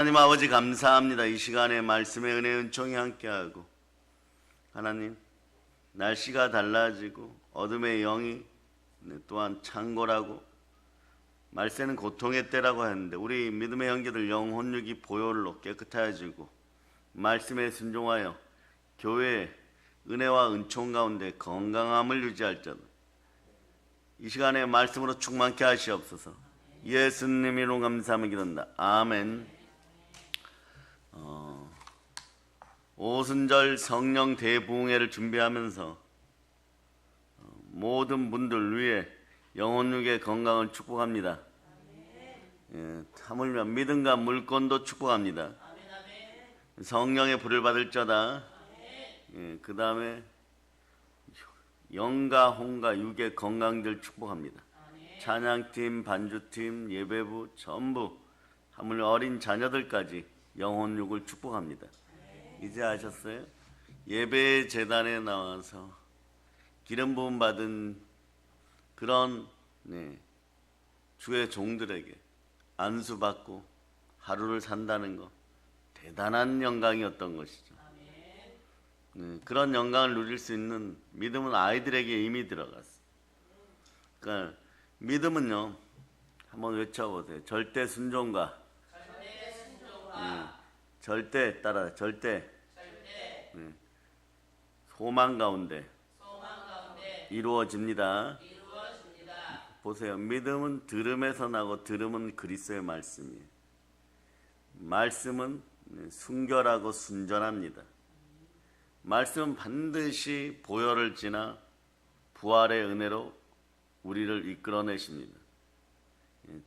하나님 아버지 감사합니다. 이 시간에 말씀의 은혜 은총이 함께하고 하나님 날씨가 달라지고 어둠의 영이 또한 창궐하고 말세는 고통의 때라고 하는데 우리 믿음의 형제들 영혼육이 보혈로 깨끗해지고 말씀에 순종하여 교회의 은혜와 은총 가운데 건강함을 유지할 것 이 시간에 말씀으로 충만케 하시옵소서. 예수님 이름 감사하며 기도한다. 아멘. 오순절 성령 대부흥회를 준비하면서 모든 분들 위해 영혼육의 건강을 축복합니다. 하물며 믿음과 물권도 축복합니다. 성령의 불을 받을 자다. 그 다음에 영과 혼과 육의 건강들 축복합니다. 찬양팀, 반주팀, 예배부 전부 하물며 어린 자녀들까지 영혼육을 축복합니다. 이제 아셨어요? 예배 재단에 나와서 기름 부음 받은 그런 주의 종들에게 안수받고 하루를 산다는 거 대단한 영광이었던 것이죠. 그런 영광을 누릴 수 있는 믿음은 아이들에게 이미 들어갔어요. 그러니까 믿음은요, 한번 외쳐보세요. 절대 순종과 절대 따라 절대 소망 가운데 이루어집니다. 보세요. 믿음은 들음에서 나고 들음은 그리스도의 말씀이에요. 말씀은 순결하고 순전합니다. 말씀은 반드시 보혈을 지나 부활의 은혜로 우리를 이끌어내십니다.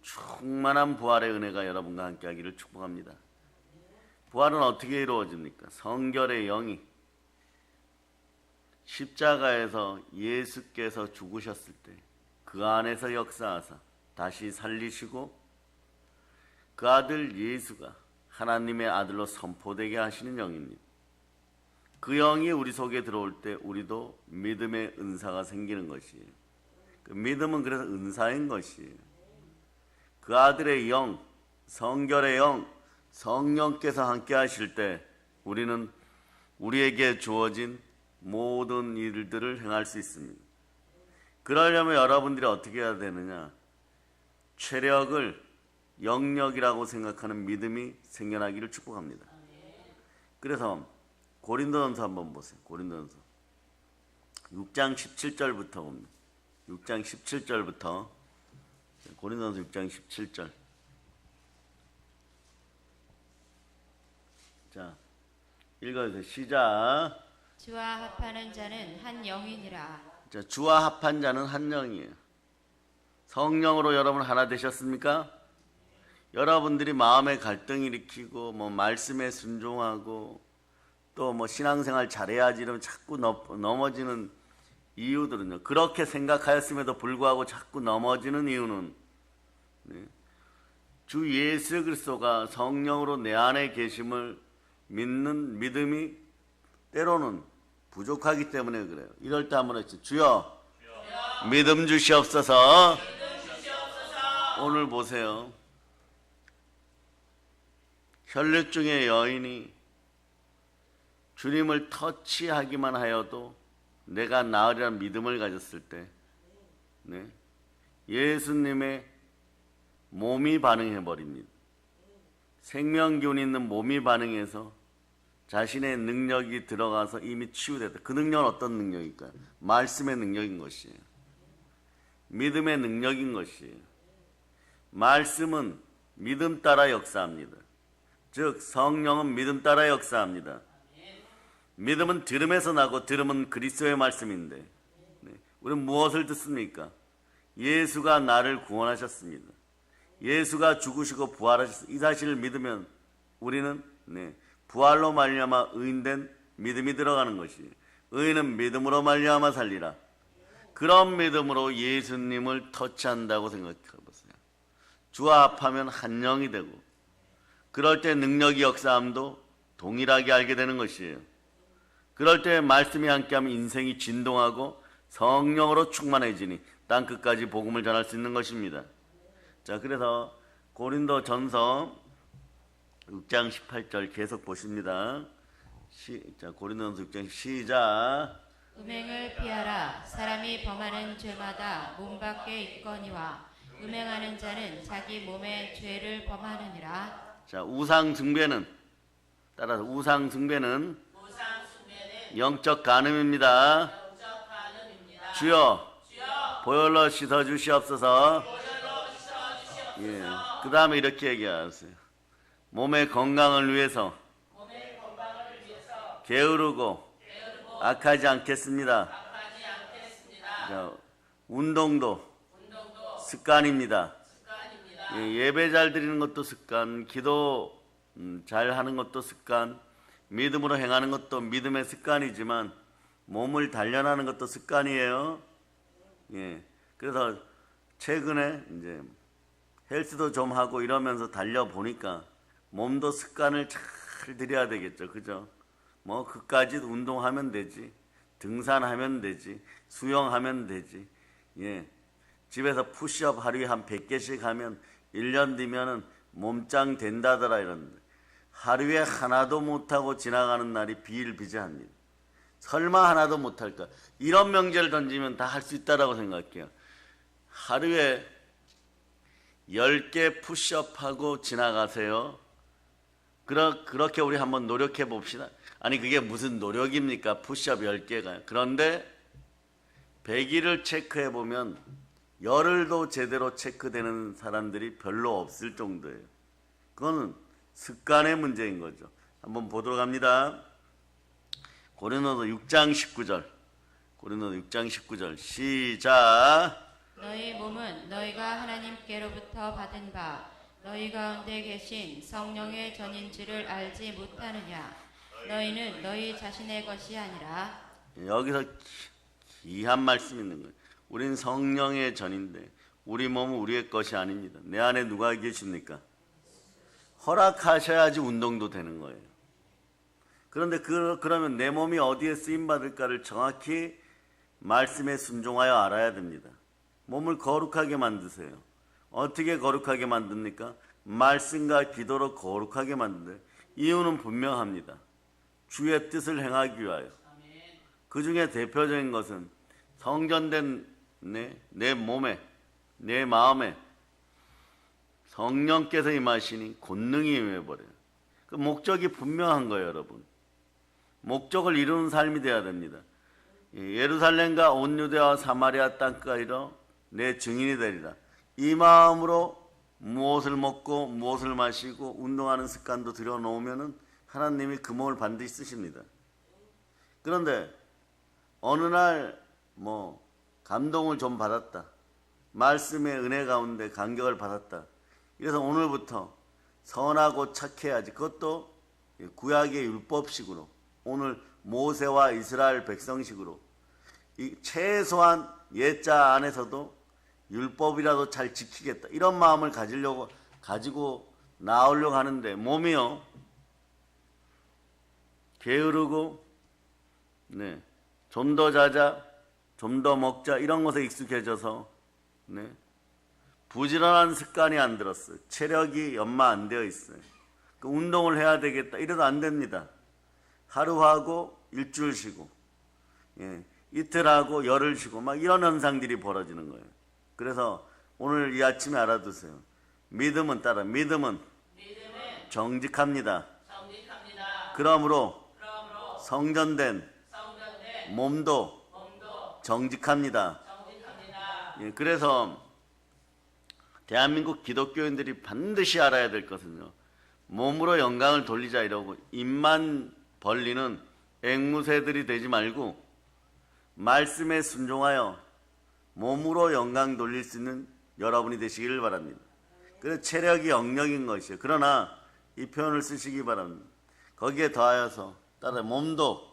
충만한 부활의 은혜가 여러분과 함께 하기를 축복합니다. 부활은 어떻게 이루어집니까? 성결의 영이 십자가에서 예수께서 죽으셨을 때 그 안에서 역사하사 다시 살리시고 그 아들 예수가 하나님의 아들로 선포되게 하시는 영입니다. 그 영이 우리 속에 들어올 때 우리도 믿음의 은사가 생기는 것이에요. 그 믿음은 그래서 은사인 것이에요. 그 아들의 영, 성결의 영, 성령께서 함께 하실 때 우리는 우리에게 주어진 모든 일들을 행할 수 있습니다. 그러려면 여러분들이 어떻게 해야 되느냐? 체력을 영력이라고 생각하는 믿음이 생겨나기를 축복합니다. 그래서 고린도전서 한번 보세요. 고린도전서 6장 17절부터 봅니다. 6장 17절부터 고린도전서 6장 17절. 자, 읽어주세요. 시작. 주와 합하는 자는 한 영이니라. 자, 주와 합한 자는 한 영이에요. 성령으로 여러분 하나 되셨습니까? 여러분들이 마음의 갈등 일으키고 말씀에 순종하고 또 신앙생활 잘해야지 이러면 자꾸 넘어지는 이유들은요. 그렇게 생각하였음에도 불구하고 자꾸 넘어지는 이유는 주 예수 그리스도가 성령으로 내 안에 계심을 믿는 믿음이 때로는 부족하기 때문에 그래요. 이럴 때 한번 했죠. 주여, 믿음 주시옵소서. 오늘 보세요. 혈류증의 여인이 주님을 터치하기만 하여도 내가 나으리라는 믿음을 가졌을 때 예수님의 몸이 반응해버립니다. 생명기운 있는 몸이 반응해서 자신의 능력이 들어가서 이미 치유됐다. 그 능력은 어떤 능력일까요? 말씀의 능력인 것이에요. 믿음의 능력인 것이에요. 말씀은 믿음 따라 역사합니다. 즉 성령은 믿음 따라 역사합니다. 믿음은 들음에서 나고 들음은 그리스도의 말씀인데 우리는 무엇을 듣습니까? 예수가 나를 구원하셨습니다. 예수가 죽으시고 부활하셨습니다. 이 사실을 믿으면 우리는 부활로 말미암아 의인된 믿음이 들어가는 것이에요. 의인은 믿음으로 말미암아 살리라. 그런 믿음으로 예수님을 터치한다고 생각해보세요. 주와 합하면 한 영이 되고 그럴 때 능력이 역사함도 동일하게 알게 되는 것이에요. 그럴 때 말씀이 함께하면 인생이 진동하고 성령으로 충만해지니 땅끝까지 복음을 전할 수 있는 것입니다. 자, 그래서 고린도전서 6장 18절 계속 보십니다. 자, 고린도전서 6장 시작. 음행을 피하라. 사람이 범하는 죄마다 몸 밖에 있거니와 음행하는 자는 자기 몸에 죄를 범하느니라. 자, 우상 숭배는 따라서 우상 숭배는 영적 간음입니다. 주여 보혈로 씻어 주시옵소서. 예. 그 다음에 이렇게 얘기하세요. 몸의 건강을 위해서 게으르고 악하지 않겠습니다. 자, 운동도 습관입니다. 예배 잘 드리는 것도 습관, 기도 잘 하는 것도 습관, 믿음으로 행하는 것도 믿음의 습관이지만 몸을 단련하는 것도 습관이에요. 예. 그래서 최근에 이제 헬스도 좀 하고 이러면서 달려 보니까 몸도 습관을 잘 들여야 되겠죠. 그죠? 뭐 그까지 운동하면 되지, 등산하면 되지, 수영하면 되지. 예. 집에서 푸시업 하루에 한 100개씩 하면 1년 뒤면은 몸짱 된다더라 이러는데 하루에 하나도 못하고 지나가는 날이 비일비재합니다. 설마 하나도 못할까? 이런 명제를 던지면 다 할 수 있다라고 생각해요. 하루에 10개 푸시업하고 지나가세요. 그렇게 우리 한번 노력해 봅시다. 아니 그게 무슨 노력입니까? 푸시업 10개가. 그런데 100일을 체크해 보면 열흘도 제대로 체크되는 사람들이 별로 없을 정도예요. 그거는 습관의 문제인 거죠. 한번 보도록 합니다. 고린도서 6장 19절. 고린도서 6장 19절 시작. 너희 몸은 너희가 하나님께로부터 받은 바 너희 가운데 계신 성령의 전인지를 알지 못하느냐. 너희는 너희 자신의 것이 아니라. 여기서 귀한 말씀이 있는 거예요. 우린 성령의 전인데 우리 몸은 우리의 것이 아닙니다. 내 안에 누가 계십니까? 허락하셔야지 운동도 되는 거예요. 그런데 그러면 내 몸이 어디에 쓰임받을까를 정확히 말씀에 순종하여 알아야 됩니다. 몸을 거룩하게 만드세요. 어떻게 거룩하게 만듭니까? 말씀과 기도로 거룩하게 만드세요. 이유는 분명합니다. 주의 뜻을 행하기 위하여. 그 중에 대표적인 것은 성전된 내 몸에, 내 마음에 성령께서 임하시니 권능이 임해버려요. 그 목적이 분명한 거예요, 여러분. 목적을 이루는 삶이 되어야 됩니다. 예루살렘과 온 유대와 사마리아 땅까지 내 증인이 되리라. 이 마음으로 무엇을 먹고 무엇을 마시고 운동하는 습관도 들여놓으면 하나님이 그 몸을 반드시 쓰십니다. 그런데 어느 날 감동을 좀 받았다. 말씀의 은혜 가운데 감격을 받았다. 그래서 오늘부터 선하고 착해야지. 그것도 구약의 율법식으로, 오늘 모세와 이스라엘 백성식으로, 최소한 옛자 안에서도 율법이라도 잘 지키겠다. 이런 마음을 가지고 나오려고 하는데 몸이요, 게으르고, 좀 더 자자, 좀 더 먹자, 이런 것에 익숙해져서, 부지런한 습관이 안 들었어요. 체력이 연마 안 되어 있어요. 운동을 해야 되겠다. 이래도 안 됩니다. 하루 하고 일주일 쉬고, 이틀 하고 열흘 쉬고, 막 이런 현상들이 벌어지는 거예요. 그래서 오늘 이 아침에 알아두세요. 믿음은 정직합니다. 그러므로 성전된 몸도 정직합니다. 그래서 대한민국 기독교인들이 반드시 알아야 될 것은요, 몸으로 영광을 돌리자 이러고 입만 벌리는 앵무새들이 되지 말고 말씀에 순종하여 몸으로 영광 돌릴 수 있는 여러분이 되시기를 바랍니다. 그래서 체력이 영역인 것이에요. 그러나 이 표현을 쓰시기 바랍니다. 거기에 더하여서 따라 몸도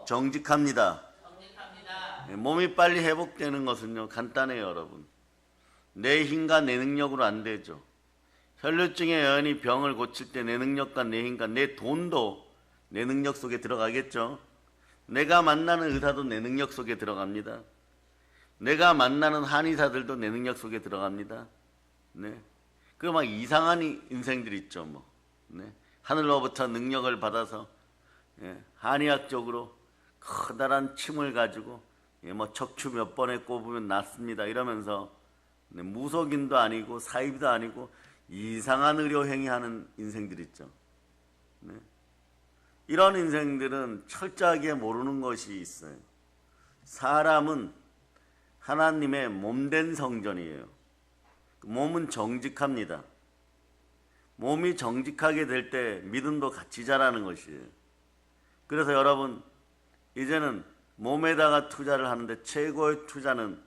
정직합니다. 몸이 빨리 회복되는 것은요, 간단해요, 여러분. 내 힘과 내 능력으로 안 되죠. 혈류증의 여인이 병을 고칠 때 내 능력과 내 힘과 내 돈도 내 능력 속에 들어가겠죠. 내가 만나는 의사도 내 능력 속에 들어갑니다. 내가 만나는 한의사들도 내 능력 속에 들어갑니다. 그 막 이상한 인생들 있죠, 네. 하늘로부터 능력을 받아서 한의학적으로 커다란 침을 가지고 뭐 척추 몇 번에 꼽으면 낫습니다 이러면서 무속인도 아니고 사이비도 아니고 이상한 의료 행위하는 인생들 있죠. 네. 이런 인생들은 철저하게 모르는 것이 있어요. 사람은 하나님의 몸된 성전이에요. 몸은 정직합니다. 몸이 정직하게 될 때 믿음도 같이 자라는 것이에요. 그래서 여러분 이제는 몸에다가 투자를 하는데 최고의 투자는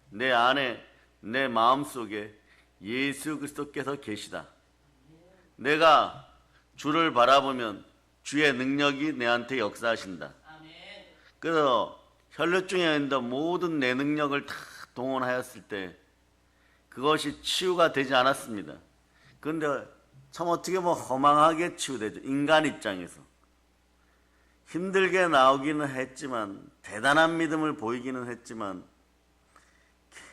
내 안에 내 마음속에 예수 그리스도께서 계시다. 내가 주를 바라보면 주의 능력이 내한테 역사하신다. 그래서 혈류증에 있는 모든 내 능력을 다 동원하였을 때 그것이 치유가 되지 않았습니다. 그런데 참 어떻게 허망하게 치유되죠. 인간 입장에서. 힘들게 나오기는 했지만 대단한 믿음을 보이기는 했지만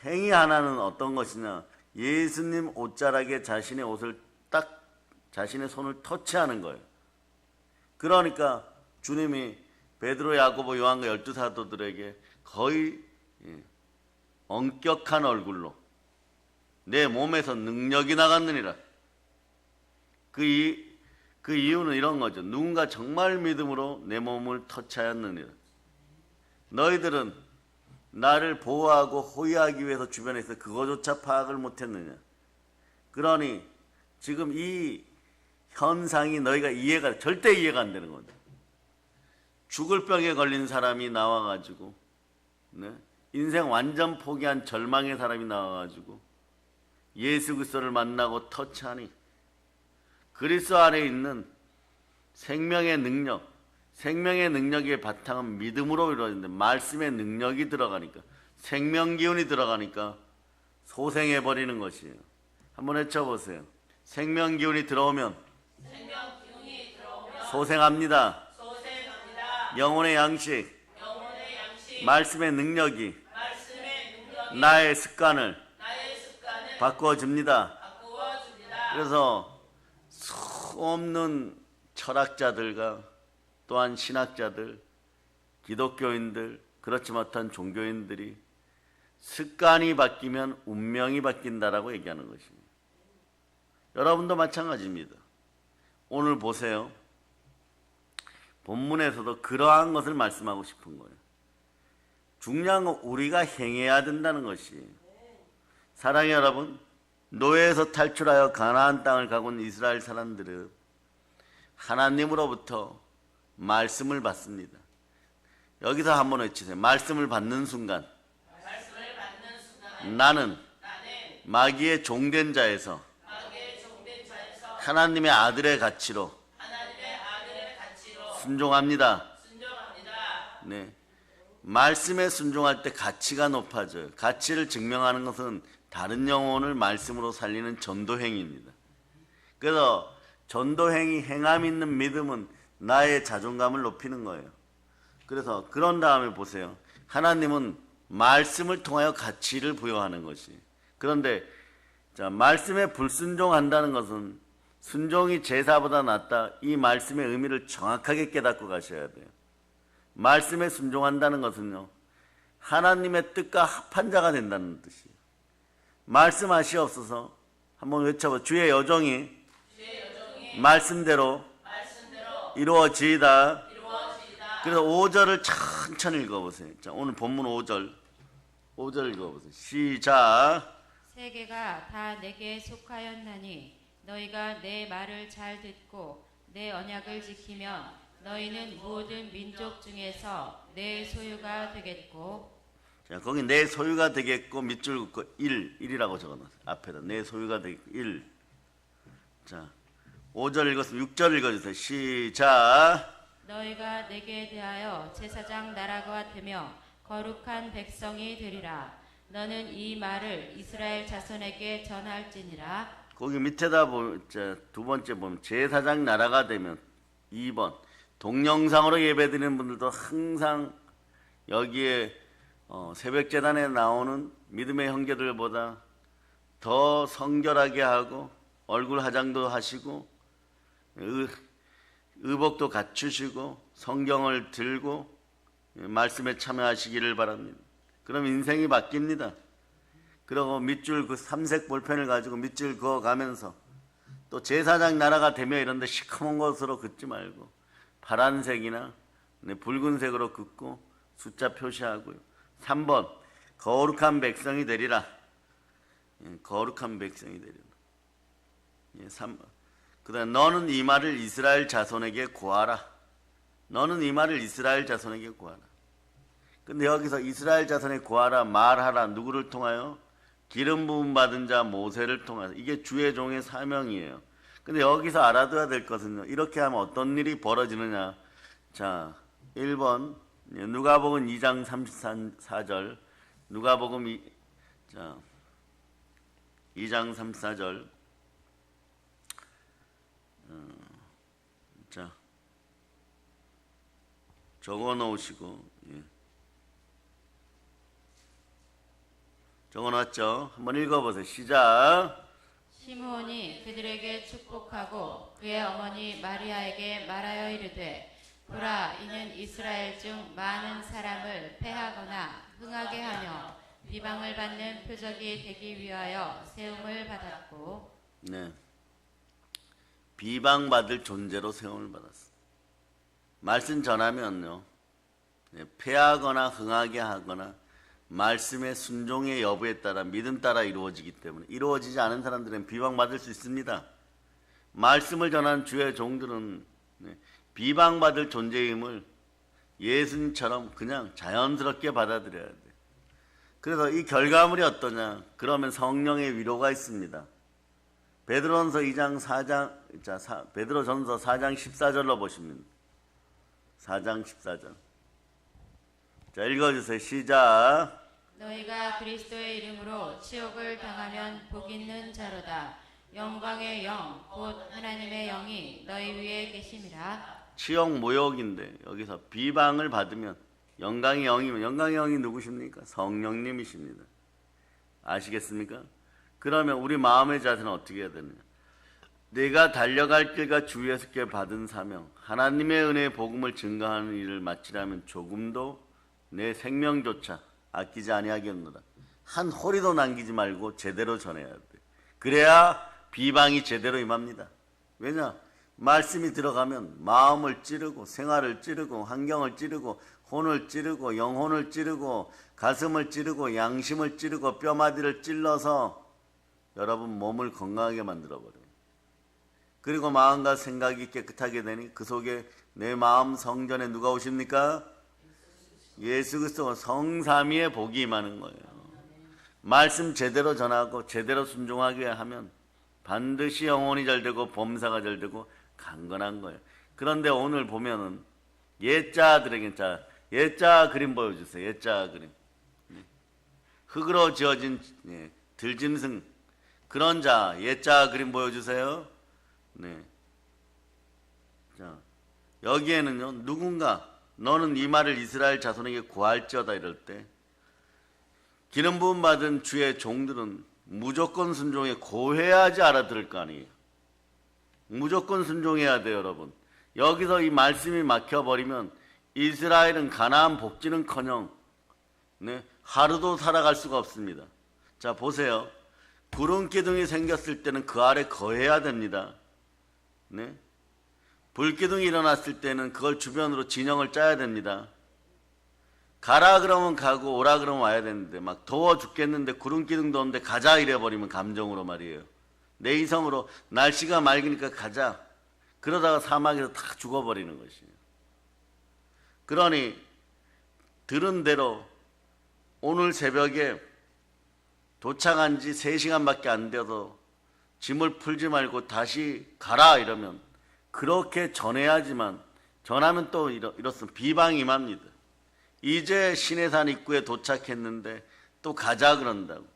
행위 하나는 어떤 것이냐. 예수님 옷자락에 자신의 옷을 딱 자신의 손을 터치하는 거예요. 그러니까 주님이 베드로, 야고보, 요한과 12사도들에게 거의 엄격한 얼굴로 내 몸에서 능력이 나갔느니라. 그 이유는 이런 거죠. 누군가 정말 믿음으로 내 몸을 터치하였느니라. 너희들은 나를 보호하고 호위하기 위해서 주변에서 그거조차 파악을 못했느냐. 그러니 지금 이 현상이 너희가 절대 이해가 안 되는 거죠. 죽을 병에 걸린 사람이 나와가지고 인생 완전 포기한 절망의 사람이 나와가지고 예수 그리스도를 만나고 터치하니 그리스도 안에 있는 생명의 능력의 바탕은 믿음으로 이루어지는데 말씀의 능력이 들어가니까 생명 기운이 들어가니까 소생해버리는 것이에요. 한번 외쳐보세요. 생명 기운이 들어오면 소생합니다. 영혼의 양식, 말씀의 능력이 나의 습관을 바꿔줍니다. 그래서 수없는 철학자들과 또한 신학자들, 기독교인들, 그렇지 못한 종교인들이 습관이 바뀌면 운명이 바뀐다라고 얘기하는 것입니다. 여러분도 마찬가지입니다. 오늘 보세요. 본문에서도 그러한 것을 말씀하고 싶은 거예요. 중요한 건 우리가 행해야 된다는 것이에요. 사랑의 여러분, 노예에서 탈출하여 가나안 땅을 가고 있는 이스라엘 사람들은 하나님으로부터 말씀을 받습니다. 여기서 한번 외치세요. 말씀을 받는 순간 나는 마귀의 종된 자에서 하나님의 아들의 가치로 순종합니다. 네. 말씀에 순종할 때 가치가 높아져요. 가치를 증명하는 것은 다른 영혼을 말씀으로 살리는 전도행위입니다. 그래서 전도행위, 행함 있는 믿음은 나의 자존감을 높이는 거예요. 그래서 그런 다음에 보세요. 하나님은 말씀을 통하여 가치를 부여하는 것이. 그런데 말씀에 불순종한다는 것은 순종이 제사보다 낫다. 이 말씀의 의미를 정확하게 깨닫고 가셔야 돼요. 말씀에 순종한다는 것은요, 하나님의 뜻과 합한 자가 된다는 뜻이에요. 말씀하시옵소서. 한번 외쳐봐. 주의 여정이 말씀대로 이루어지이다. 그래서 5절을 천천히 읽어보세요. 자, 오늘 본문 5절 읽어보세요. 시작. 세계가 다 내게 속하였나니 너희가 내 말을 잘 듣고 내 언약을 지키면 너희는 모든 민족 중에서 내 소유가 되겠고. 자, 거기 내 소유가 되겠고 밑줄 긋고 1이라고 적어놨어요. 앞에다 내 소유가 되겠고 1. 자, 5절 읽었으면 6절 읽어주세요. 시작. 너희가 내게 대하여 제사장 나라가 되며 거룩한 백성이 되리라. 너는 이 말을 이스라엘 자손에게 전할지니라. 거기 밑에다 보면 두 번째 보면 제사장 나라가 되면 2번 동영상으로 예배드리는 분들도 항상 여기에 새벽재단에 나오는 믿음의 형제들보다 더 성결하게 하고 얼굴 화장도 하시고 의복도 갖추시고 성경을 들고 말씀에 참여하시기를 바랍니다. 그럼 인생이 바뀝니다. 그리고 밑줄 그 삼색 볼펜을 가지고 밑줄 그어가면서 또 제사장 나라가 되며 이런데 시커먼 것으로 긋지 말고 파란색이나 붉은색으로 긋고 숫자 표시하고요. 3번 거룩한 백성이 되리라. 거룩한 백성이 되리라. 3번. 그 다음 너는 이 말을 이스라엘 자손에게 고하라. 너는 이 말을 이스라엘 자손에게 고하라. 근데 여기서 이스라엘 자손에게 고하라, 말하라. 누구를 통하여? 기름 부음 받은 자 모세를 통하여. 이게 주의 종의 사명이에요. 근데 여기서 알아둬야 될 것은요, 이렇게 하면 어떤 일이 벌어지느냐. 자, 1번 누가복음 2장 34절. 누가복음 2장 34절. 자, 적어 놓으시고, 적어 놨죠? 한번 읽어보세요. 시작. 시므온이 그들에게 축복하고 그의 어머니 마리아에게 말하여 이르되, 보라, 이는 이스라엘 중 많은 사람을 패하거나 흥하게 하며 비방을 받는 표적이 되기 위하여 세움을 받았고, 네, 비방받을 존재로 세움을 받았어. 말씀 전하면요, 패하거나 흥하게 하거나 말씀의 순종의 여부에 따라 믿음 따라 이루어지기 때문에 이루어지지 않은 사람들은 비방받을 수 있습니다. 말씀을 전한 주의 종들은 비방받을 존재임을 예수님처럼 그냥 자연스럽게 받아들여야 돼. 그래서 이 결과물이 어떠냐? 그러면 성령의 위로가 있습니다. 베드로전서 4장 14절로 보시면, 4장 14절. 자, 읽어주세요. 시작. 너희가 그리스도의 이름으로 치욕을 당하면 복 있는 자로다. 영광의 영 곧 하나님의 영이 너희 위에 계심이라. 치욕 모욕인데 여기서 비방을 받으면 영광의 영이면, 영광의 영이 누구십니까? 성령님이십니다. 아시겠습니까? 그러면 우리 마음의 자세는 어떻게 해야 되느냐? 내가 달려갈 길과 주 예수께 받은 사명, 하나님의 은혜의 복음을 증거하는 일을 마치려면 조금도 내 생명조차 아끼지 아니하겠노라. 한 호리도 남기지 말고 제대로 전해야 돼. 그래야 비방이 제대로 임합니다. 왜냐? 말씀이 들어가면 마음을 찌르고 생활을 찌르고 환경을 찌르고 혼을 찌르고 영혼을 찌르고 가슴을 찌르고 양심을 찌르고 뼈마디를 찔러서 여러분 몸을 건강하게 만들어버려요. 그리고 마음과 생각이 깨끗하게 되니 그 속에 내 마음 성전에 누가 오십니까? 예수 그리스도 성삼위의 복이 임하는 거예요. 말씀 제대로 전하고 제대로 순종하게 하면 반드시 영혼이 잘되고 범사가 잘되고 강건한 거예요. 그런데 오늘 보면은 예자들에게, 자, 예자 그림 보여주세요. 예자 그림. 흙으로 지어진 들짐승, 그런 자, 예자 그림 보여주세요. 네. 자, 여기에는요, 누군가 너는 이 말을 이스라엘 자손에게 고할지어다 이럴 때 기름 부음 받은 주의 종들은 무조건 순종해 고해야지 알아들을 거 아니에요. 무조건 순종해야 돼요, 여러분. 여기서 이 말씀이 막혀버리면 이스라엘은 가나안 복지는커녕 하루도 살아갈 수가 없습니다. 자, 보세요. 구름 기둥이 생겼을 때는 그 아래 거해야 됩니다. 네? 불기둥이 일어났을 때는 그걸 주변으로 진영을 짜야 됩니다. 가라 그러면 가고 오라 그러면 와야 되는데 막 더워 죽겠는데 구름기둥도 없는데 가자 이래버리면 감정으로 말이에요. 내 이성으로 날씨가 맑으니까 가자. 그러다가 사막에서 다 죽어버리는 것이에요. 그러니 들은 대로 오늘 새벽에 도착한 지 3시간밖에 안 돼서 짐을 풀지 말고 다시 가라 이러면 그렇게 전해야지만, 전하면 또 이렇습니다. 비방이 임합니다. 이제 시내산 입구에 도착했는데 또 가자 그런다고.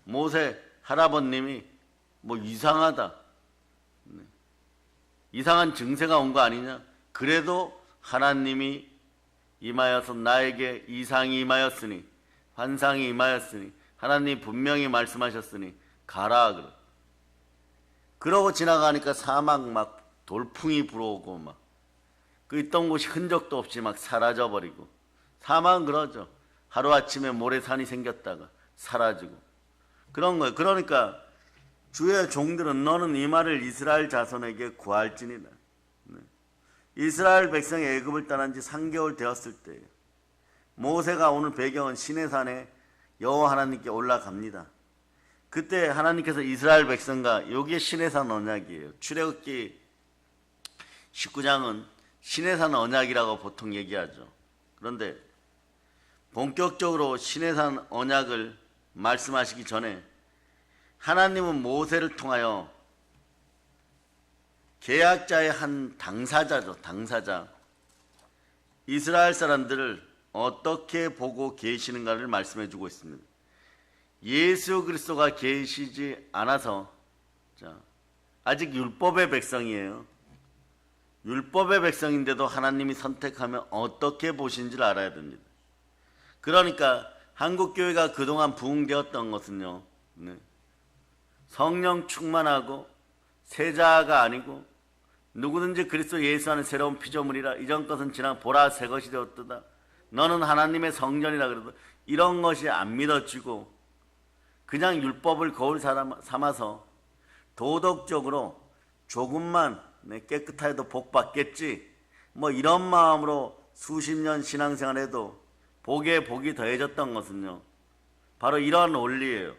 모세 할아버님이 뭐 이상하다, 이상한 증세가 온 거 아니냐. 그래도 하나님이 임하여서 나에게 이상이 임하였으니, 환상이 임하였으니, 하나님이 분명히 말씀하셨으니 가라 그러. 그러고 지나가니까 사막 막 돌풍이 불어오고 막 그 있던 곳이 흔적도 없이 막 사라져버리고, 사망은 그러죠. 하루아침에 모래산이 생겼다가 사라지고 그런 거예요. 그러니까 주의 종들은 너는 이 말을 이스라엘 자손에게 구할지니라. 이스라엘 백성이 애굽을 떠난 지 3개월 되었을 때예요. 모세가 오늘 배경은 시내산에 여호와 하나님께 올라갑니다. 그때 하나님께서 이스라엘 백성과, 여기에 시내산 언약이에요. 출애굽기 19장은 시내산 언약이라고 보통 얘기하죠. 그런데 본격적으로 시내산 언약을 말씀하시기 전에 하나님은 모세를 통하여 계약자의 한 당사자죠. 당사자. 이스라엘 사람들을 어떻게 보고 계시는가를 말씀해 주고 있습니다. 예수 그리스도가 계시지 않아서, 아직 율법의 백성이에요. 율법의 백성인데도 하나님이 선택하면 어떻게 보시는지를 알아야 됩니다. 그러니까 한국교회가 그동안 부흥되었던 것은요, 성령 충만하고 세자가 아니고 누구든지 그리스도 예수 안에 새로운 피조물이라, 이전 것은 지나 보라 새 것이 되었도다, 너는 하나님의 성전이라 그래도 이런 것이 안 믿어지고 그냥 율법을 거울 삼아서 도덕적으로 조금만 깨끗하여도 복 받겠지, 뭐 이런 마음으로 수십 년 신앙생활해도 복에 복이 더해졌던 것은요, 바로 이러한 원리예요.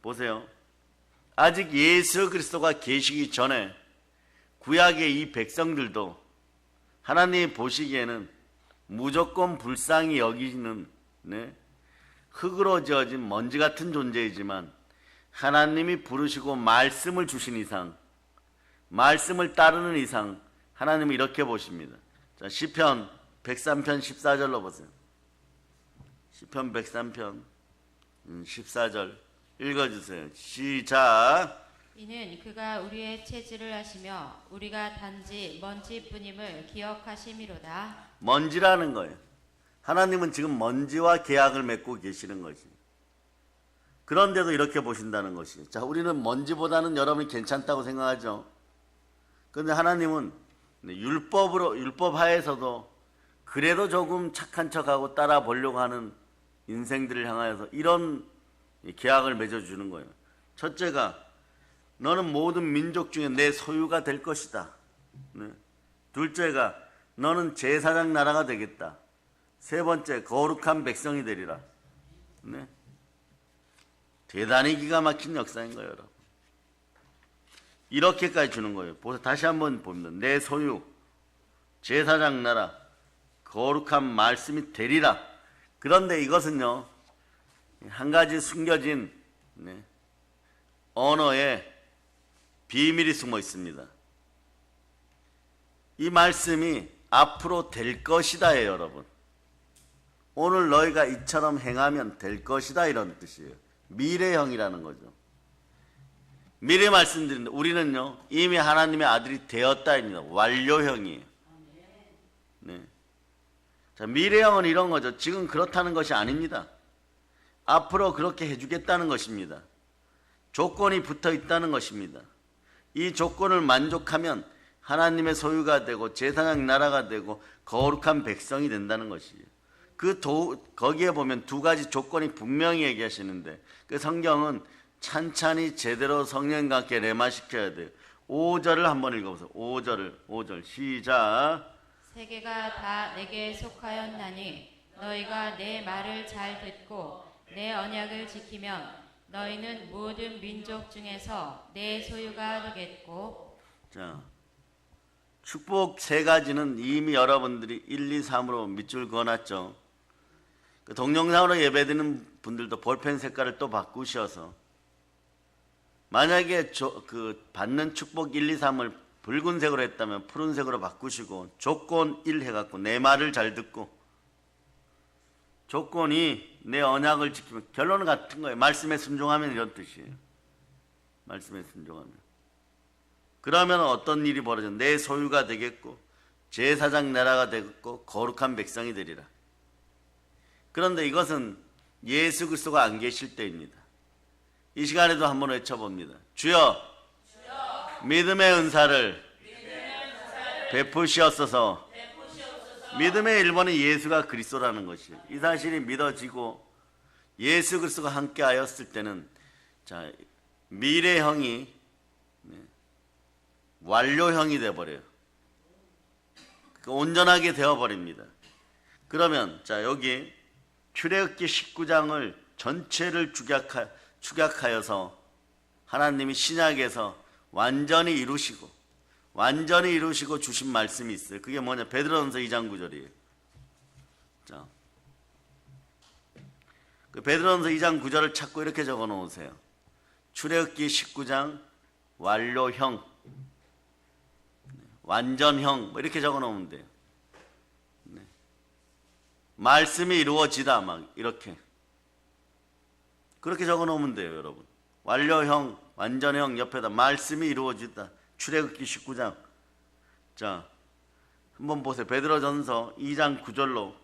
보세요. 아직 예수 그리스도가 계시기 전에 구약의 이 백성들도 하나님이 보시기에는 무조건 불쌍히 여기는 흙으로 지어진 먼지 같은 존재이지만, 하나님이 부르시고 말씀을 주신 이상, 말씀을 따르는 이상 하나님은 이렇게 보십니다. 자, 시편 103편 14절로 보세요. 시편 103편 14절 읽어주세요. 시작. 이는 그가 우리의 체질을 하시며 우리가 단지 먼지뿐임을 기억하심이로다. 먼지라는 거예요. 하나님은 지금 먼지와 계약을 맺고 계시는 것이. 그런데도 이렇게 보신다는 것이. 자, 우리는 먼지보다는 여러분이 괜찮다고 생각하죠. 그런데 하나님은 율법 하에서도 그래도 조금 착한 척하고 따라 보려고 하는 인생들을 향하여서 이런 계약을 맺어주는 거예요. 첫째가 너는 모든 민족 중에 내 소유가 될 것이다. 둘째가 너는 제사장 나라가 되겠다. 세 번째, 거룩한 백성이 되리라. 대단히 기가 막힌 역사인 거예요, 여러분. 이렇게까지 주는 거예요. 다시 한번 봅니다. 내 소유, 제사장 나라, 거룩한 말씀이 되리라. 그런데 이것은요, 한 가지 숨겨진 언어에 비밀이 숨어 있습니다. 이 말씀이 앞으로 될 것이다예요, 여러분. 오늘 너희가 이처럼 행하면 될 것이다, 이런 뜻이에요. 미래형이라는 거죠. 미래 말씀드리는데 우리는요, 이미 하나님의 아들이 되었다입니다. 완료형이에요. 네. 자, 미래형은 이런 거죠. 지금 그렇다는 것이 아닙니다. 앞으로 그렇게 해주겠다는 것입니다. 조건이 붙어 있다는 것입니다. 이 조건을 만족하면 하나님의 소유가 되고 제사장 나라가 되고 거룩한 백성이 된다는 것이에요. 거기에 보면 두 가지 조건이 분명히 얘기하시는데, 그 성경은 찬찬히 제대로 성령과 함께 레마시켜야 돼요. 5절을 한번 읽어보세요. 5절 시작. 세계가 다 내게 속하였나니 너희가 내 말을 잘 듣고 내 언약을 지키면 너희는 모든 민족 중에서 내 소유가 되겠고. 자, 축복 세 가지는 이미 여러분들이 1, 2, 3으로 밑줄 그어놨죠. 그 동영상으로 예배드리는 분들도 볼펜 색깔을 또 바꾸셔서, 만약에 그 받는 축복 1, 2, 3을 붉은색으로 했다면 푸른색으로 바꾸시고, 조건 1 해갖고 내 말을 잘 듣고, 조건이 내 언약을 지키면, 결론은 같은 거예요. 말씀에 순종하면 이런 뜻이에요. 말씀에 순종하면. 그러면 어떤 일이 벌어져? 내 소유가 되겠고 제사장 나라가 되겠고 거룩한 백성이 되리라. 그런데 이것은 예수 그리스도가 안 계실 때입니다. 이 시간에도 한번 외쳐봅니다. 주여, 믿음의 은사를 베푸시옵소서. 믿음의 1번은 예수가 그리스도라는 것이에요. 이 사실이 믿어지고 예수 그리스도가 함께 하였을 때는 자, 미래형이 완료형이 되어버려요. 온전하게 되어버립니다. 그러면 자, 여기 출애굽기 19장을 전체를 축약하여서 하나님이 신약에서 완전히 이루시고 주신 말씀이 있어요. 그게 뭐냐? 베드로전서 2장 9절이에요. 자, 그 베드로전서 2장 9절을 찾고 이렇게 적어 놓으세요. 출애굽기 19장 완료형, 완전형, 뭐 이렇게 적어 놓으면 돼요. 네. 말씀이 이루어지다, 막 이렇게 그렇게 적어 놓으면 돼요, 여러분. 완료형, 완전형 옆에다 말씀이 이루어지다. 출애굽기 19장. 자, 한번 보세요. 베드로전서 2장 9절로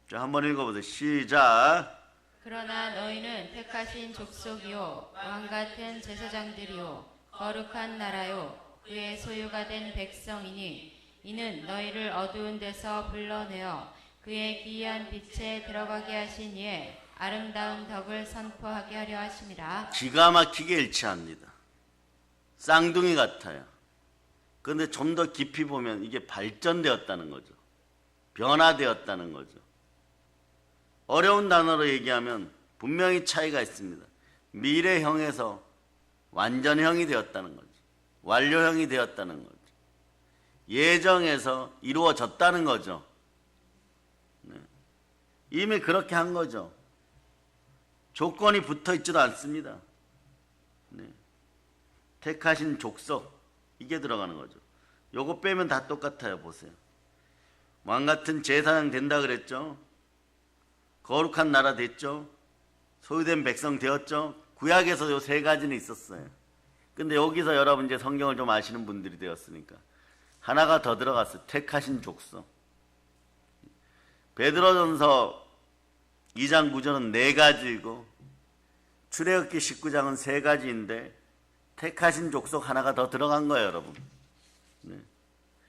자, 한번 읽어보세요. 시작. 그러나 너희는 택하신 족속이요 왕같은 제사장들이요 거룩한 나라요 그의 소유가 된 백성이니 이는 너희를 어두운 데서 불러내어 그의 기이한 빛에 들어가게 하신 이의 아름다운 덕을 선포하게 하려 하심이라. 기가 막히게 일치합니다. 쌍둥이 같아요. 그런데 좀 더 깊이 보면 이게 발전되었다는 거죠. 변화되었다는 거죠. 어려운 단어로 얘기하면 분명히 차이가 있습니다. 미래형에서 완전형이 되었다는 거죠. 완료형이 되었다는 거죠. 예정에서 이루어졌다는 거죠. 네. 이미 그렇게 한 거죠. 조건이 붙어 있지도 않습니다. 네. 택하신 족속, 이게 들어가는 거죠. 요거 빼면 다 똑같아요. 보세요. 왕같은 제사장 된다 그랬죠. 거룩한 나라 됐죠. 소유된 백성 되었죠. 구약에서 요 세 가지는 있었어요. 근데 여기서 여러분 이제 성경을 좀 아시는 분들이 되었으니까 하나가 더 들어갔어요. 택하신 족속. 베드로전서 2장 9절은 네 가지이고 출애굽기 19장은 세 가지인데 택하신 족속 하나가 더 들어간 거예요, 여러분. 네.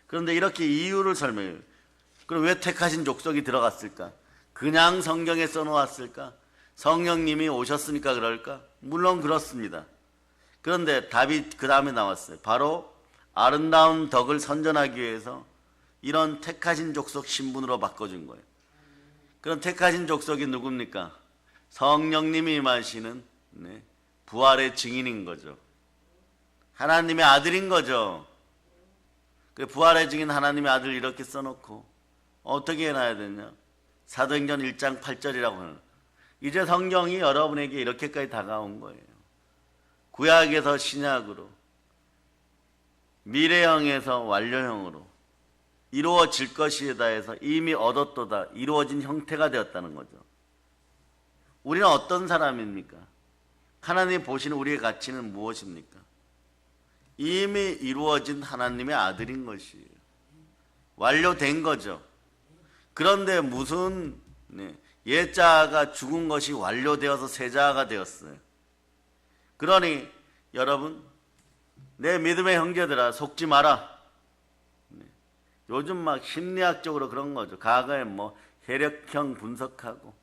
그런데 이렇게 이유를 설명해요. 그럼 왜 택하신 족속이 들어갔을까? 그냥 성경에 써놓았을까? 성령님이 오셨으니까 그럴까? 물론 그렇습니다. 그런데 답이 그 다음에 나왔어요. 바로 아름다운 덕을 선전하기 위해서 이런 택하신 족속 신분으로 바꿔준 거예요. 그럼 택하신 족속이 누굽니까? 성령님이 임하시는 부활의 증인인 거죠. 하나님의 아들인 거죠. 부활의 증인 하나님의 아들 이렇게 써놓고 어떻게 해놔야 되냐? 사도행전 1장 8절이라고 하는 이제 성경이 여러분에게 이렇게까지 다가온 거예요. 구약에서 신약으로 미래형에서 완료형으로 이루어질 것이다 해서 이미 얻었도다 이루어진 형태가 되었다는 거죠. 우리는 어떤 사람입니까? 하나님이 보시는 우리의 가치는 무엇입니까? 이미 이루어진 하나님의 아들인 것이에요. 완료된 거죠. 그런데 무슨 옛자가 죽은 것이 완료되어서 새자가 되었어요. 그러니 여러분 내 믿음의 형제들아 속지 마라. 요즘 막 심리학적으로 그런 거죠. 과거에 뭐 혈액형 분석하고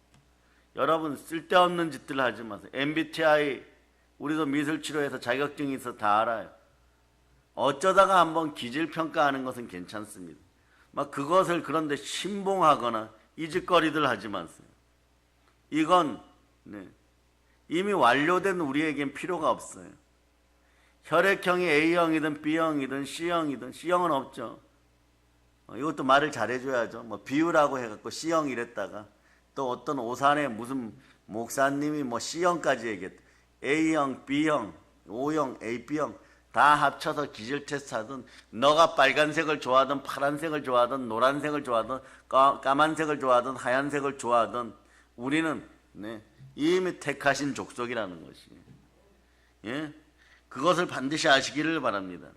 여러분 쓸데없는 짓들 하지 마세요. MBTI 우리도 미술치료에서 자격증이 있어 다 알아요. 어쩌다가 한번 기질평가하는 것은 괜찮습니다. 막 그것을 그런데 신봉하거나 이짓거리들 하지 마세요. 이건 이미 완료된 우리에겐 필요가 없어요. 혈액형이 A형이든 B형이든 C형이든 C형은 없죠. 이것도 말을 잘해줘야죠. 뭐 비유라고 해갖고 C형 이랬다가 또 어떤 오산에 무슨 목사님이 뭐 C형까지 얘기했다. A형, B형, O형, AB형 다 합쳐서 기질 테스트하든 너가 빨간색을 좋아하든 파란색을 좋아하든 노란색을 좋아하든 까만색을 좋아하든 하얀색을 좋아하든 우리는 이미 택하신 족속이라는 것이에요. 예? 그것을 반드시 아시기를 바랍니다.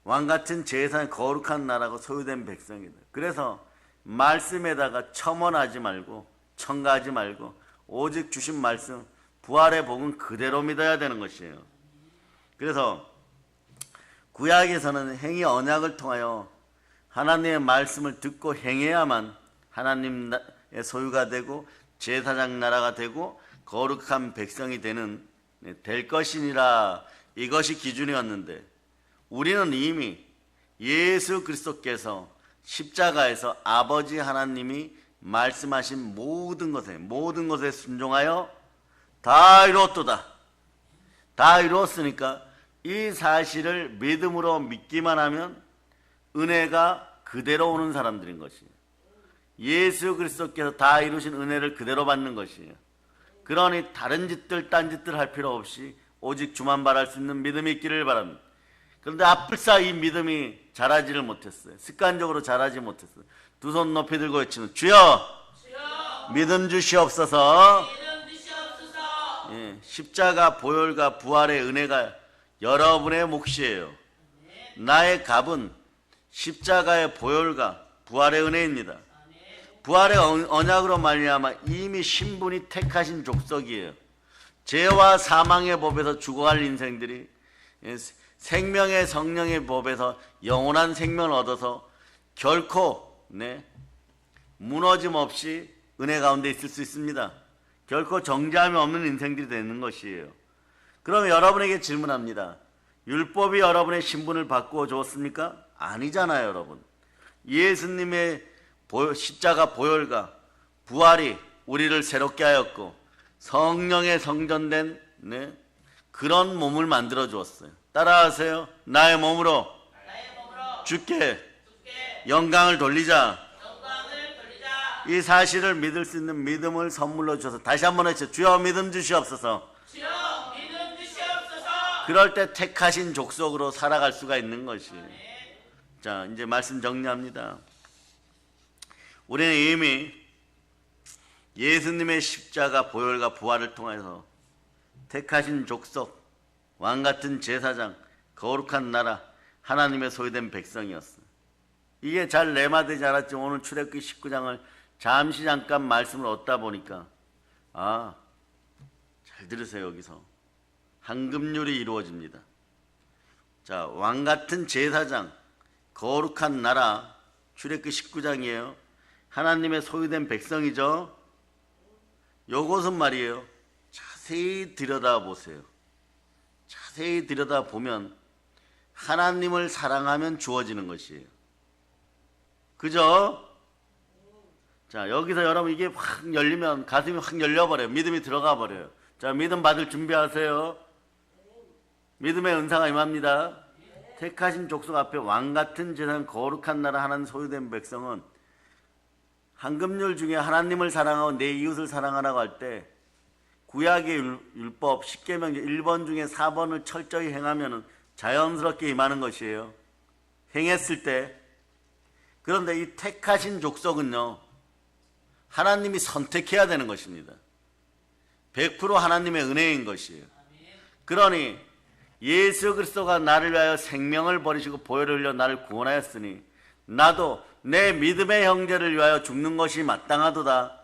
왕같은 제사의 거룩한 나라고 소유된 백성이다. 그래서 말씀에다가 첨언하지 말고 첨가하지 말고 오직 주신 말씀 부활의 복은 그대로 믿어야 되는 것이에요. 그래서 구약에서는 행위 언약을 통하여 하나님의 말씀을 듣고 행해야만 하나님의 소유가 되고 제사장 나라가 되고 거룩한 백성이 될 것이니라. 이것이 기준이었는데 우리는 이미 예수 그리스도께서 십자가에서 아버지 하나님이 말씀하신 모든 것에 순종하여 다 이루었도다. 다 이루었으니까 이 사실을 믿음으로 믿기만 하면 은혜가 그대로 오는 사람들인 것이에요. 예수 그리스도께서 다 이루신 은혜를 그대로 받는 것이에요. 그러니 다른 짓들 딴 짓들 할 필요 없이 오직 주만 바랄 수 있는 믿음이 있기를 바랍니다. 그런데 앞불사 이 믿음이 자라지를 못했어요. 습관적으로 자라지 못했어요. 두 손 높이 들고 외치는 주여, 주여 믿음 주시옵소서. 믿음 주시옵소서. 예, 십자가 보혈과 부활의 은혜가 여러분의 몫이에요. 나의 값은 십자가의 보혈과 부활의 은혜입니다. 부활의 언약으로 말미암아 이미 신분이 택하신 족속이에요. 죄와 사망의 법에서 죽어갈 인생들이 생명의 성령의 법에서 영원한 생명을 얻어서 결코 무너짐 없이 은혜 가운데 있을 수 있습니다. 결코 정죄함이 없는 인생들이 되는 것이에요. 그럼 여러분에게 질문합니다. 율법이 여러분의 신분을 바꾸어 주었습니까? 아니잖아요, 여러분. 예수님의 십자가 보혈과 부활이 우리를 새롭게 하였고 성령의 성전된 그런 몸을 만들어 주었어요. 따라하세요. 나의 몸으로 주께 영광을 돌리자. 이 사실을 믿을 수 있는 믿음을 선물로 주셔서 다시 한번 해주세요. 주여 믿음 주시옵소서. 주여 믿음 주시옵소서. 그럴 때 택하신 족속으로 살아갈 수가 있는 것이에요. 자, 이제 말씀 정리합니다. 우리는 이미 예수님의 십자가 보혈과 부활을 통해서 택하신 족속, 왕같은 제사장, 거룩한 나라, 하나님의 소유된 백성이었어요. 이게 잘 내마되지 않았지만 오늘 출애굽기 19장을 잠깐 말씀을 얻다 보니까 잘 들으세요. 여기서 황금률이 이루어집니다. 자, 왕같은 제사장, 거룩한 나라, 출애굽기 19장이에요. 하나님의 소유된 백성이죠. 요것은 말이에요. 자세히 들여다보세요. 자세히 들여다보면 하나님을 사랑하면 주어지는 것이에요. 그죠? 자, 여기서 여러분 이게 확 열리면 가슴이 확 열려버려요. 믿음이 들어가 버려요. 자, 믿음 받을 준비하세요. 믿음의 은사가 임합니다. 택하신 족속 앞에 왕같은 제사장, 거룩한 나라, 하나님 소유된 백성은 황금률 중에 하나님을 사랑하고 내 이웃을 사랑하라고 할 때 구약의 율법 10계명 1번 중에 4번을 철저히 행하면 자연스럽게 임하는 것이에요. 행했을 때. 그런데 이 택하신 족속은요, 하나님이 선택해야 되는 것입니다. 100% 하나님의 은혜인 것이에요. 그러니 예수 그리스도가 나를 위하여 생명을 버리시고 보혈을 흘려 나를 구원하였으니 나도 내 믿음의 형제를 위하여 죽는 것이 마땅하도다.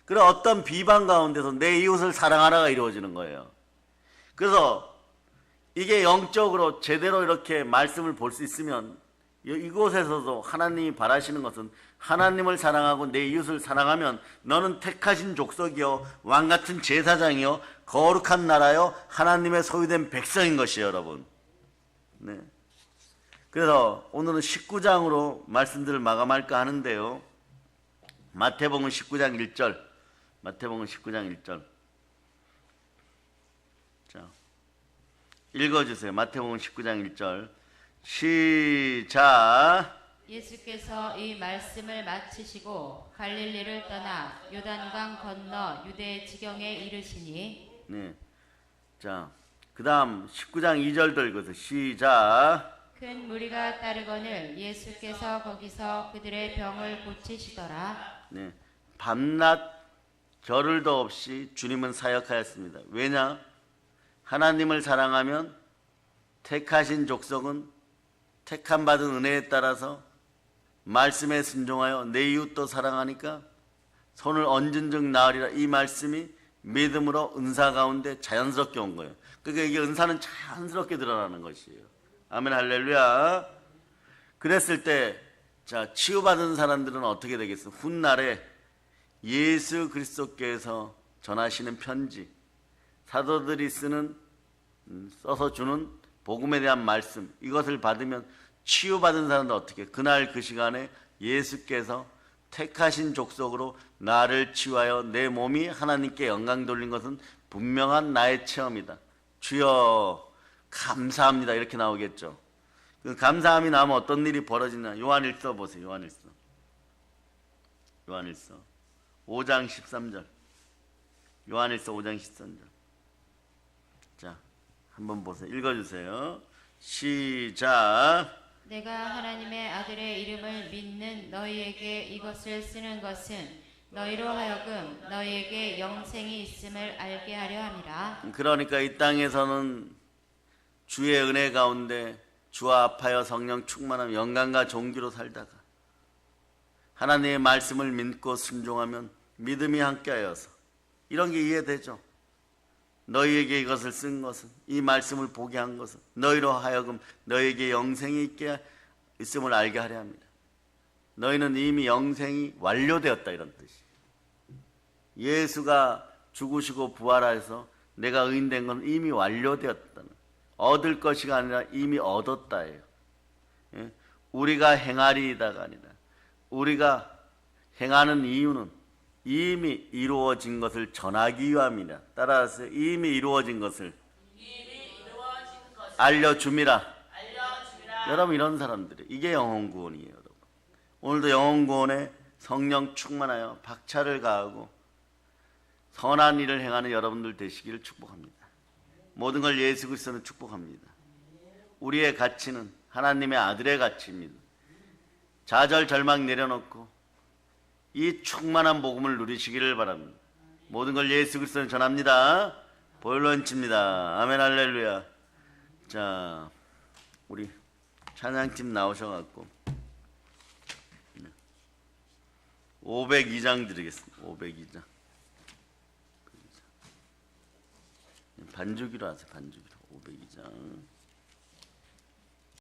그런 어떤 비방 가운데서 내 이웃을 사랑하라가 이루어지는 거예요. 그래서 이게 영적으로 제대로 이렇게 말씀을 볼 수 있으면 이곳에서도 하나님이 바라시는 것은 하나님을 사랑하고 내 이웃을 사랑하면 너는 택하신 족속이요 왕같은 제사장이요 거룩한 나라요 하나님의 소유된 백성인 것이에요, 여러분. 네. 그래서 오늘은 19장으로 말씀들을 마감할까 하는데요. 마태복음 19장 1절. 마태복음 19장 1절. 자, 읽어주세요. 마태복음 19장 1절. 시작. 예수께서 이 말씀을 마치시고 갈릴리를 떠나 요단강 건너 유대 지경에 이르시니. 네. 자, 그 다음 19장 2절도 읽어서 시작. 큰 무리가 따르거늘 예수께서 거기서 그들의 병을 고치시더라. 네. 밤낮 겨를도 없이 주님은 사역하였습니다. 왜냐? 하나님을 사랑하면 택하신 족속은 택함 받은 은혜에 따라서 말씀에 순종하여 내 이웃도 사랑하니까 손을 얹은 즉 나으리라. 이 말씀이 믿음으로 은사 가운데 자연스럽게 온 거예요. 그러니까 이게 은사는 자연스럽게 드러나는 것이에요. 아멘 할렐루야. 그랬을 때 자, 치유받은 사람들은 어떻게 되겠어? 훗날에 예수 그리스도께서 전하시는 편지, 사도들이 써서 주는 복음에 대한 말씀, 이것을 받으면 치유받은 사람들 어떻게? 그날 그 시간에 예수께서 택하신 족속으로 나를 치유하여 내 몸이 하나님께 영광 돌린 것은 분명한 나의 체험이다. 주여 감사합니다. 이렇게 나오겠죠. 그 감사함이 나오면 어떤 일이 벌어지냐. 요한일서 보세요. 요한일서 5장 13절. 요한일서 5장 13절. 자, 한번 보세요. 읽어주세요. 시작. 내가 하나님의 아들의 이름을 믿는 너희에게 이것을 쓰는 것은 너희로 하여금 너희에게 영생이 있음을 알게 하려 함이라. 그러니까 이 땅에서는 주의 은혜 가운데 주와 합하여 성령 충만한 영광과 존귀로 살다가 하나님의 말씀을 믿고 순종하면 믿음이 함께하여서 이런 게 이해되죠. 너희에게 이것을 쓴 것은, 이 말씀을 보게 한 것은 너희로 하여금 너희에게 영생이 있게 있음을 알게 하려 합니다. 너희는 이미 영생이 완료되었다, 이런 뜻이. 예수가 죽으시고 부활하여서 내가 의인된 건 이미 완료되었다는, 얻을 것이가 아니라 이미 얻었다예요. 예? 우리가 행하리이다가 아니라 우리가 행하는 이유는 이미 이루어진 것을 전하기 위함이라. 따라서 이미 이루어진 것을 알려줌이라. 여러분, 이런 사람들이, 이게 영혼구원이에요. 여러분, 오늘도 영혼구원에 성령 충만하여 박차를 가하고 선한 일을 행하는 여러분들 되시기를 축복합니다. 모든 걸 예수 그리스도는 축복합니다. 우리의 가치는 하나님의 아들의 가치입니다. 좌절 절망 내려놓고 이 충만한 복음을 누리시기를 바랍니다. 모든 걸 예수 그리스도는 전합니다. 보일런치입니다. 아멘 할렐루야. 자, 우리 찬양팀 나오셔갖고 502장 드리겠습니다. 502장. 반주기로 하세요. 반주기로. 502장.